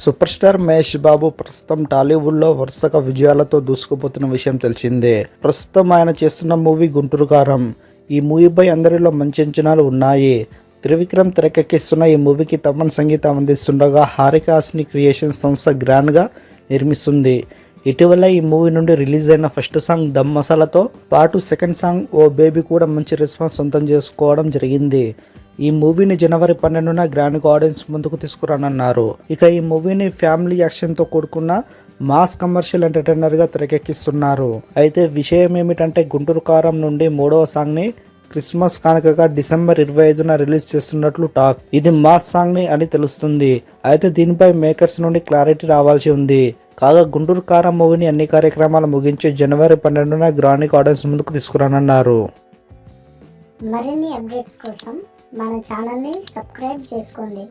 Super star Mahesh Babu ప్రస్తుతం టాలీవుడ్లో వరుసగా విజయాలతో దూసుకుపోతున్న విషయం తెలిసిందే. ప్రస్తుతం ఆయన చేస్తున్న మూవీ గుంటూరు కారం. ఈ మూవీపై అందరిలో మంచి అంచనాలు ఉన్నాయి. త్రివిక్రమ్ తెరకెక్కిస్తున్న ఈ మూవీకి తమన్ సంగీతం అందిస్తుండగా హారిక హాసిని క్రియేషన్ సంస్థ గ్రాండ్గా నిర్మిస్తుంది. ఇటీవల ఈ మూవీ నుండి రిలీజ్ అయిన ఫస్ట్ సాంగ్ దమ్ మసాలాతో పాటు సెకండ్ సాంగ్ ఓ బేబీ కూడా మంచి రెస్పాన్స్ సొంతం చేసుకోవడం జరిగింది. ఈ మూవీని జనవరి 12న గ్రాండ్ ఆడియన్స్ ముందుకు తీసుకురానున్నారు. ఇక ఈ మూవీని ఫ్యామిలీ యాక్షన్తో కూడుకున్న మాస్ కమర్షియల్ ఎంటర్టైనర్గా తెరకెక్కిస్తున్నారు. అయితే విషయం ఏమిటంటే గుంటూరు కారం నుండి 3వ సాంగ్ని క్రిస్మస్ కానుకగా డిసెంబర్ 25న రిలీజ్ చేస్తున్నట్లు టాక్. ఇది మాస్ సాంగ్ అని తెలుస్తుంది. అయితే దీనిపై మేకర్స్ నుండి క్లారిటీ రావాల్సి ఉంది. కాగా గుంటూరు కారం మూవీని అన్ని కార్యక్రమాలు ముగించి జనవరి 12న గ్రాండ్ ఆడియన్స్ ముందుకు తీసుకురానున్నారు. మరిన్ని అప్డేట్స్ కోసం మన ఛానల్ని సబ్స్క్రైబ్ చేసుకోండి.